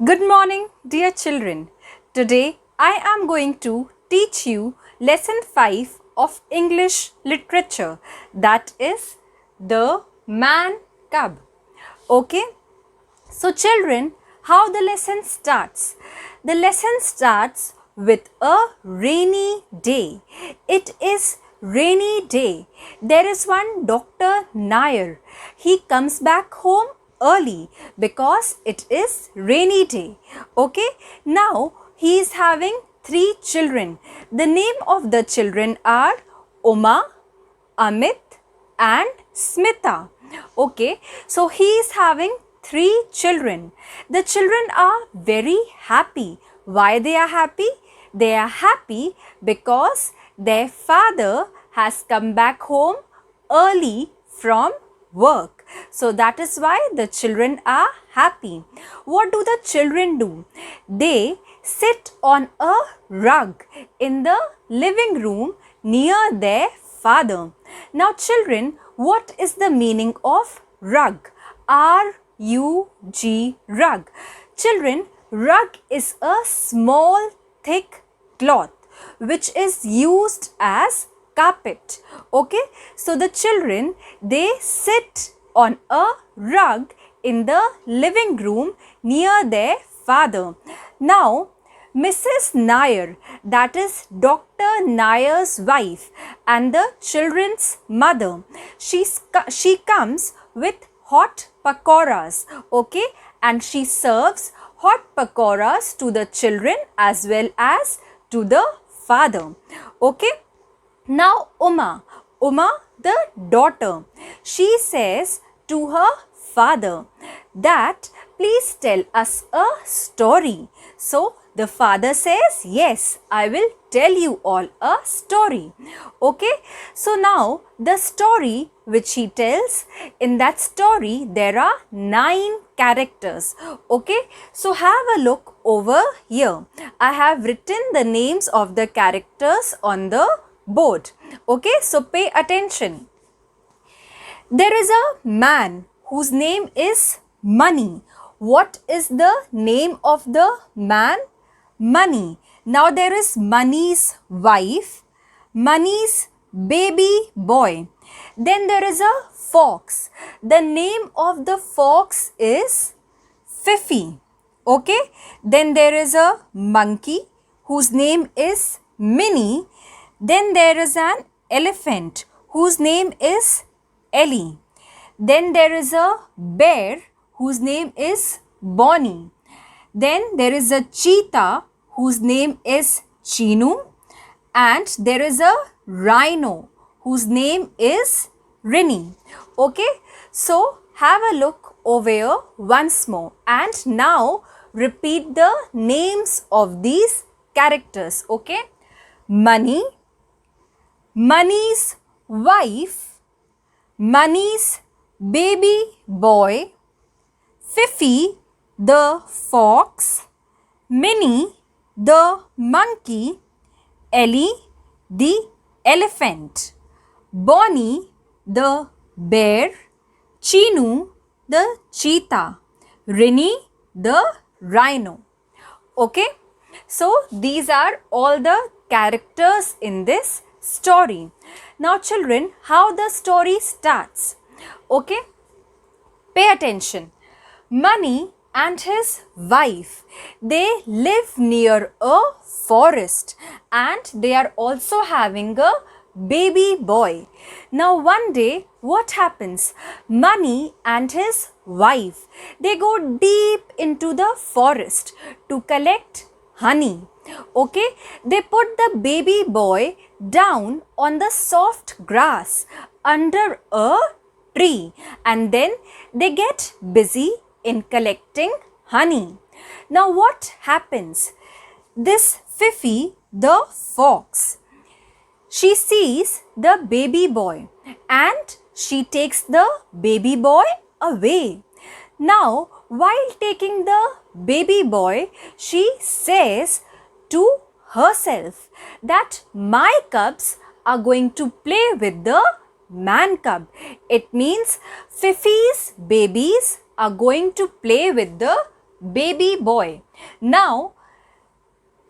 Good morning, dear children. Today I am going to teach you lesson 5 of English literature, that is the man cub. Okay? So children, how the lesson starts? The lesson starts with a rainy day. It is rainy day. There is one Dr. Nair. He comes back home early because it is rainy day. Okay? Now he is having 3 children. The name of the children are Uma, Amit and Smita. Okay, so he is having 3 children. The children are very happy. Why they are happy? They are happy because their father has come back home early from work. So that is why the children are happy. What do the children do? They sit on a rug in the living room near their father. Now children, what is the meaning of rug? R-U-G, rug. Children, rug is a small thick cloth which is used as carpet. Okay, so the children, they sit on a rug in the living room near their father. Now Mrs. Nair, that is Dr. Nair's wife and the children's mother, she comes with hot pakoras, okay, and she serves hot pakoras to the children as well as to the father. Okay. Now Uma the daughter, she says to her father that please tell us a story. So the father says, yes, I will tell you all a story. Okay, so now the story which he tells, in that story there are 9 characters. Okay, so have a look over here. I have written the names of the characters on the board. Okay, so pay attention. There is a man whose name is Money. What is the name of the man? Money. Now there is Money's wife, Money's baby boy. Then there is a fox. The name of the fox is Fifi. Okay. Then there is a monkey whose name is Minnie. Then there is an elephant whose name is Ellie. Then there is a bear whose name is Bonnie. Then there is a cheetah whose name is Chinu. And there is a rhino whose name is Rini. Okay, so have a look over here once more and now repeat the names of these characters. Okay, Money, Money's wife, Money's baby boy, Fifi the fox, Minnie the monkey, Ellie the elephant, Bonnie the bear, Chinu the cheetah, Rini the rhino. Okay, so these are all the characters in this story. Now children, how the story starts? Okay, pay attention. Money and his wife, they live near a forest and they are also having a baby boy. Now one day what happens? Money and his wife, they go deep into the forest to collect honey. Okay, they put the baby boy down on the soft grass under a tree and then they get busy in collecting honey. Now what happens? This Fifi the fox, she sees the baby boy and she takes the baby boy away. Now while taking the baby boy, she says to herself that my cubs are going to play with the man cub. It means Fifi's babies are going to play with the baby boy. Now,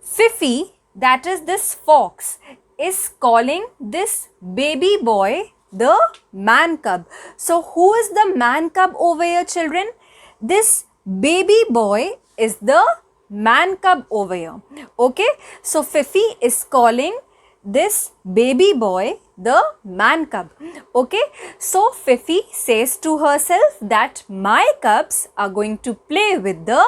Fifi, that is this fox, is calling this baby boy the man cub. So, who is the man cub over here, children? This baby boy is the man cub over here. Okay, so Fifi is calling this baby boy the man cub. Okay, so Fifi says to herself that my cubs are going to play with the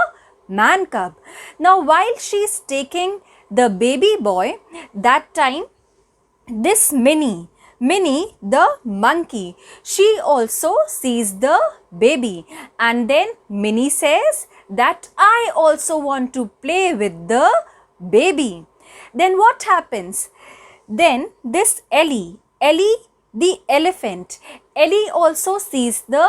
man cub. Now, while she is taking the baby boy, that time this Minnie the monkey, she also sees the baby, and then Minnie says that I also want to play with the baby. Then what happens? Then this Ellie the elephant, Ellie also sees the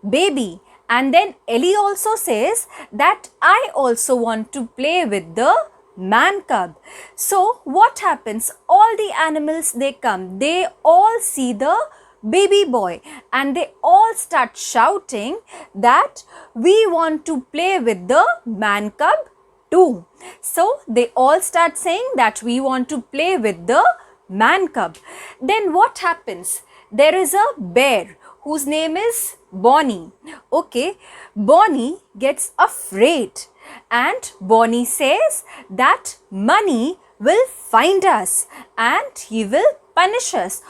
baby, and then Ellie also says that I also want to play with the man cub. So what happens? All the animals, they come, they all see the baby boy, and they all start shouting that we want to play with the man cub too. So they all start saying that we want to play with the man cub. Then what happens? There is a bear whose name is Bonnie. Okay, Bonnie gets afraid, and Bonnie says that Money will find us and he will punish us.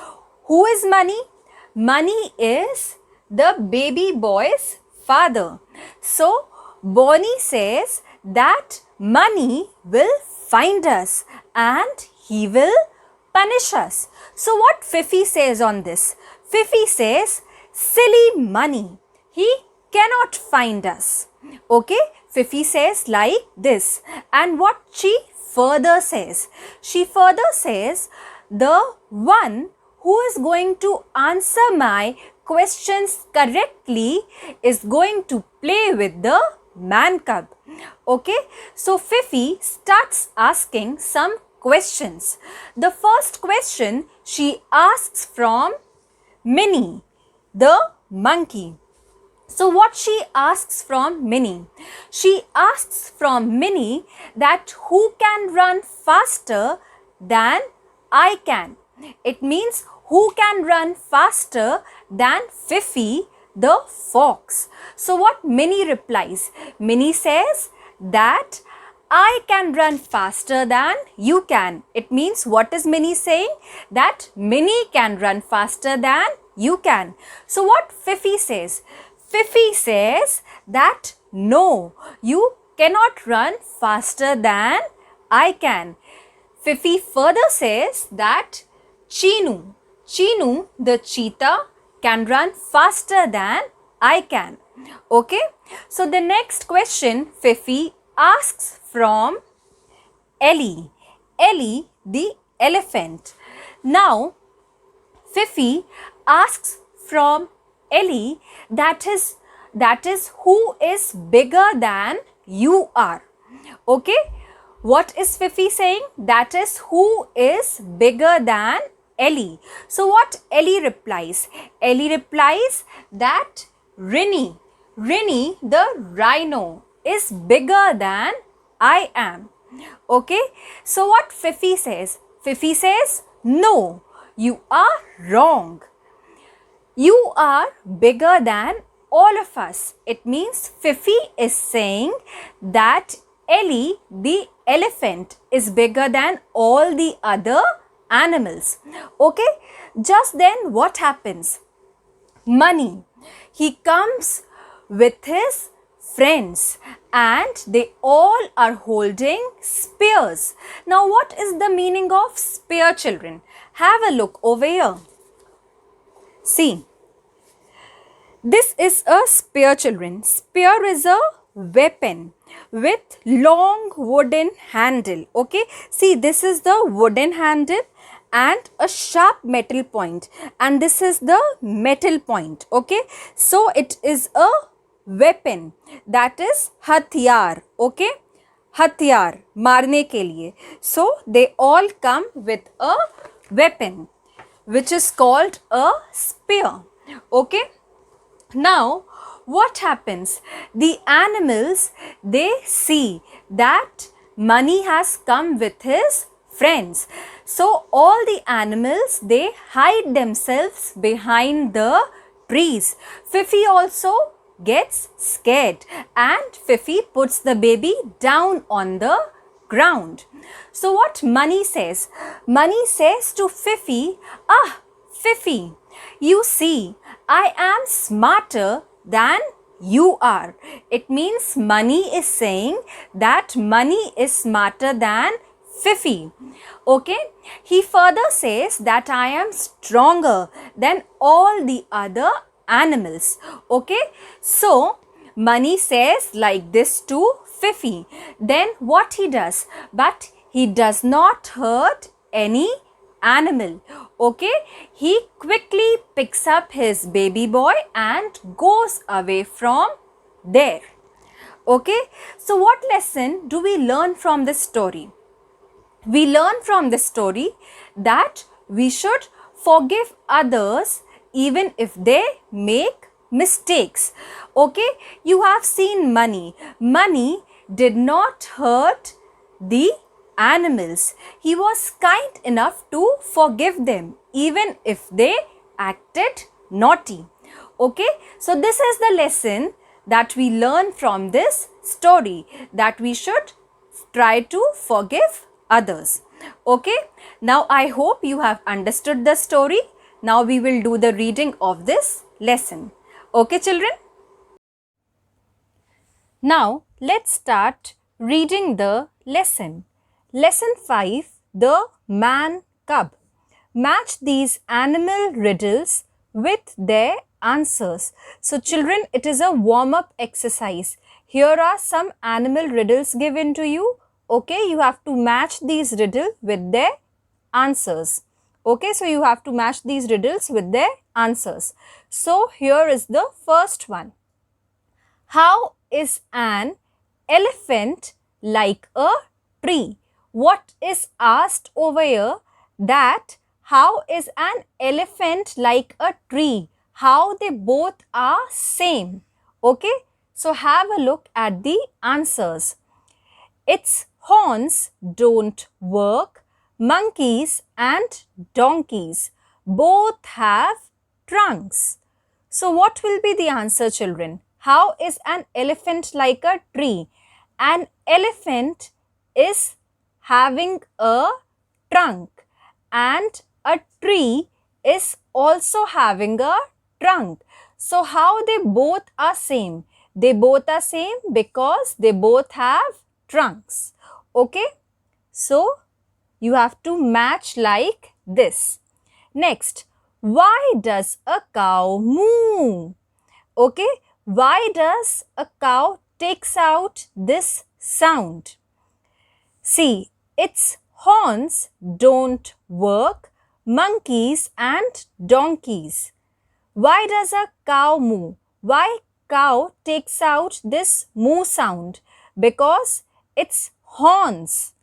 Who is Money? Money is the baby boy's father. So Bonnie says that Money will find us and he will punish us. So what Fifi says on this? Fifi says, silly Money, he cannot find us. Okay, Fifi says like this. And what she further says? She further says, the one who is going to answer my questions correctly is going to play with the man cub. Okay, so Fifi starts asking some questions. The first question she asks from Minnie, the monkey. So what she asks from Minnie? She asks from Minnie that who can run faster than I can. It means who can run faster than Fifi the fox. So what Minnie replies? Minnie says that I can run faster than you can. It means what is Minnie saying? That Minnie can run faster than you can. So what Fifi says? Fifi says that no, you cannot run faster than I can. Fifi further says that Chinu the cheetah can run faster than I can. Okay, so the next question Fifi asks from Ellie the elephant. Now Fifi asks from Ellie that is who is bigger than you are. Okay, what is Fifi saying? That is who is bigger than Ellie. So what Ellie replies? Ellie replies that Rinny the rhino is bigger than I am. Okay, so what Fifi says? Fifi says no, you are wrong. You are bigger than all of us. It means Fifi is saying that Ellie the elephant is bigger than all the other animals. Okay, just then what happens? Money, he comes with his friends and they all are holding spears. Now what is the meaning of spear, children? Have a look over here. See, this is a spear, children. Spear is a weapon with long wooden handle. Okay, see, this is the wooden handle and a sharp metal point, and this is the metal point. Okay, so it is a weapon, that is hathiyar. Okay, hathiyar marne ke liye. So they all come with a weapon which is called a spear. Okay, now what happens? The animals, they see that Money has come with his friends. So all the animals, they hide themselves behind the trees. Fifi also gets scared and Fifi puts the baby down on the ground. So what Money says? Money says to Fifi, "Ah, Fifi, you see, I am smarter than you are." It means Money is saying that Money is smarter than Fifi. Okay. He further says that I am stronger than all the other animals. Okay. So Money says like this to Fifi. Then what he does? But he does not hurt any animal. Okay. He quickly picks up his baby boy and goes away from there. Okay. So what lesson do we learn from this story? We learn from this story that we should forgive others even if they make mistakes. Okay. You have seen Money. Money did not hurt the animals. He was kind enough to forgive them even if they acted naughty. Okay. So this is the lesson that we learn from this story, that we should try to forgive others. Okay. Now I hope you have understood the story. Now we will do the reading of this lesson. Okay, children. Now let's start reading the lesson. Lesson 5, The Man Cub. Match these animal riddles with their answers. So children, it is a warm-up exercise. Here are some animal riddles given to you. Okay, you have to match these riddles with their answers. Okay, so you have to match these riddles with their answers. So here is the first one. How is an elephant like a tree? What is asked over here? That how is an elephant like a tree? How they both are same. Okay, so have a look at the answers. Its horns don't work. Monkeys and donkeys both have trunks. So what will be the answer, children? How is an elephant like a tree? An elephant is having a trunk and a tree is also having a trunk. So how they both are same? They both are same because they both have trunks. Okay. So you have to match like this. Next, why does a cow moo? Okay. Why does a cow takes out this sound? See, its horns don't work. Monkeys and donkeys. Why does a cow moo? Why cow takes out this moo sound? Because its horns.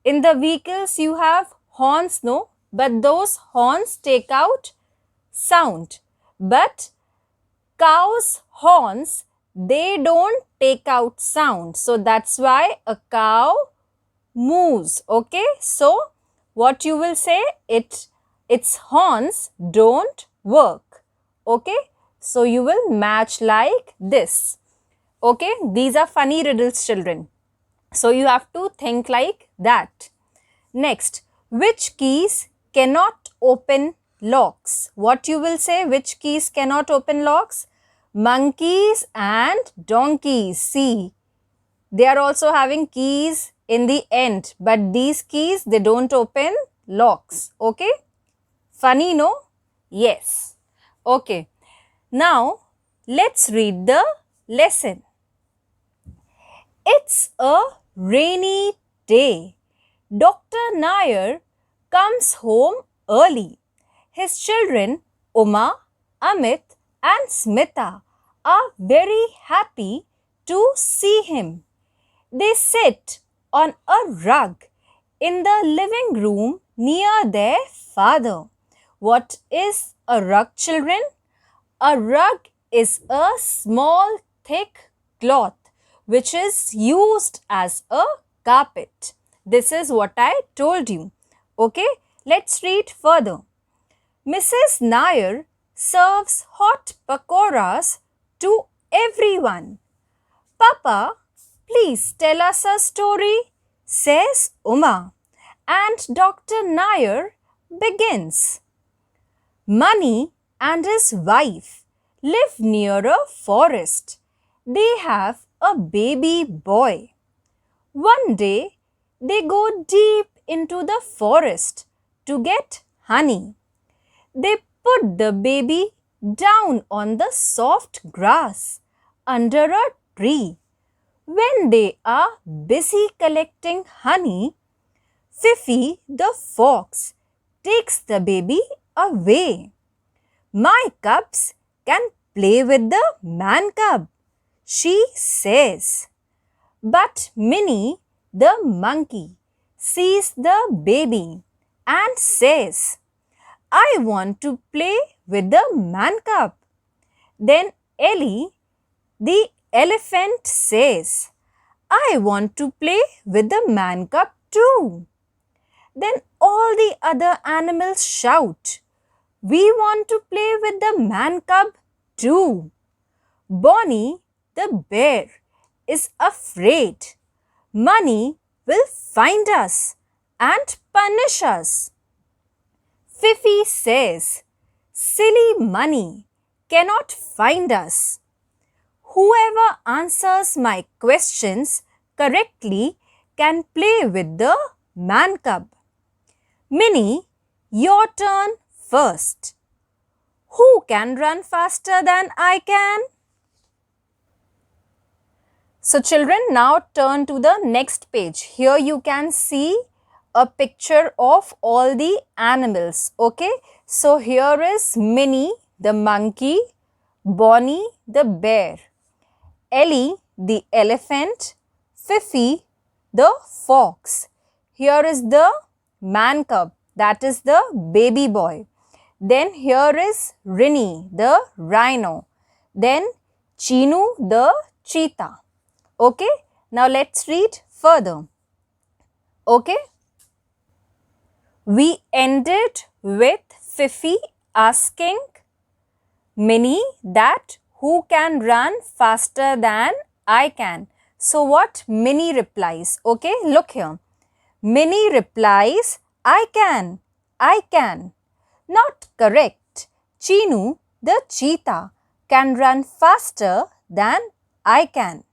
In the vehicles you have horns, no? But those horns take out sound. But cow's horns, they don't take out sound. So that's why a cow moves. Okay. So what you will say? Its horns don't work. Okay. So you will match like this. Okay. These are funny riddles, children. So you have to think like that. Next, which keys cannot open locks? What you will say? Which keys cannot open locks? Monkeys and donkeys. See, they are also having keys in the end, but these keys, they don't open locks. Okay. Funny, no? Yes. Okay. Now, let's read the lesson. It's a rainy day. Dr. Nair comes home early. His children, Uma, Amit and Smita, are very happy to see him. They sit on a rug in the living room near their father. What is a rug, children? A rug is a small thick cloth which is used as a carpet. This is what I told you. Okay, let's read further. Mrs. Nair serves hot pakoras to everyone. Papa, please tell us a story, says Uma. And Dr. Nair begins. Mani and his wife live near a forest. They have a baby boy. One day, they go deep into the forest to get honey. They put the baby down on the soft grass under a tree. When they are busy collecting honey, Fifi the fox takes the baby away. My cubs can play with the man cub, she says. But Minnie the monkey sees the baby and says, I want to play with the man cub. Then Ellie the elephant says, I want to play with the man cub too. Then all the other animals shout, we want to play with the man cub too. Bonnie the bear is afraid. Money will find us and punish us. Fifi says, silly Money cannot find us. Whoever answers my questions correctly can play with the man cub. Minnie, your turn first. Who can run faster than I can? So children, now turn to the next page. Here you can see a picture of all the animals. Okay, so here is Minnie the monkey, Bonnie the bear, Ellie the elephant, Fifi the fox. Here is the man cub, that is the baby boy. Then here is Rinny the rhino. Then Chinu the cheetah. Okay, now let's read further. Okay, we ended with Fifi asking Minnie that who can run faster than I can. So what Minnie replies? Okay, look here. Minnie replies, I can. Not correct. Chinu the cheetah can run faster than I can.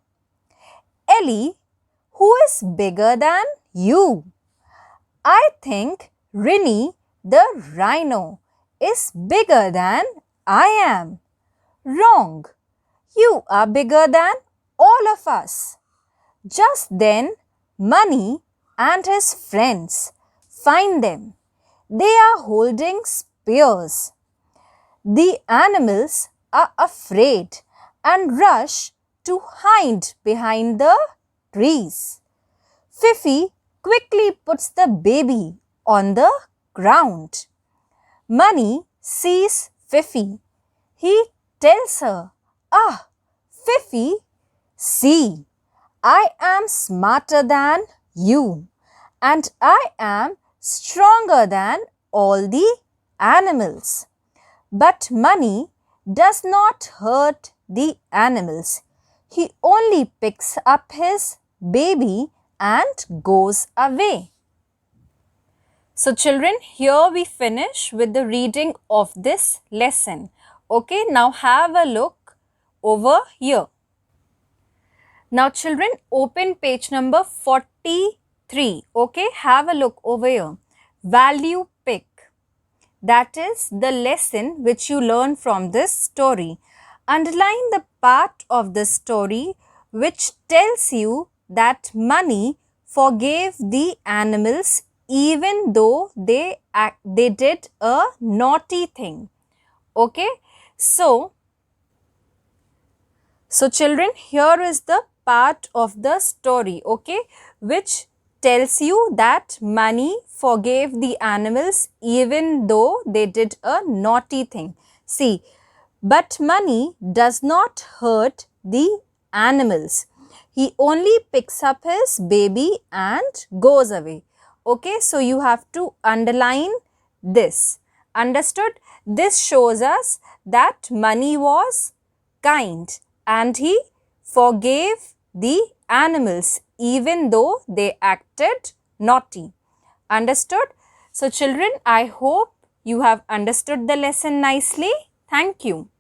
Ellie, who is bigger than you? I think Rinny the rhino is bigger than I am. Wrong. You are bigger than all of us. Just then, Money and his friends find them. They are holding spears. The animals are afraid and rush to hide behind the trees. Fifi quickly puts the baby on the ground. Money sees Fifi. He tells her, Ah, Fifi, see, I am smarter than you and I am stronger than all the animals. But Money does not hurt the animals. He only picks up his baby and goes away. So children, here we finish with the reading of this lesson. Okay, now have a look over here. Now children, open page number 43. Okay, have a look over here. Value pick. That is the lesson which you learn from this story. Underline the part of the story which tells you that Money forgave the animals even though they did a naughty thing. Okay, so children, here is the part of the story, okay, which tells you that Money forgave the animals even though they did a naughty thing. See, But money does not hurt the animals. He only picks up his baby and goes away. Okay, so you have to underline this. Understood? This shows us that money was kind and he forgave the animals even though they acted naughty. Understood? So children, I hope you have understood the lesson nicely. Thank you.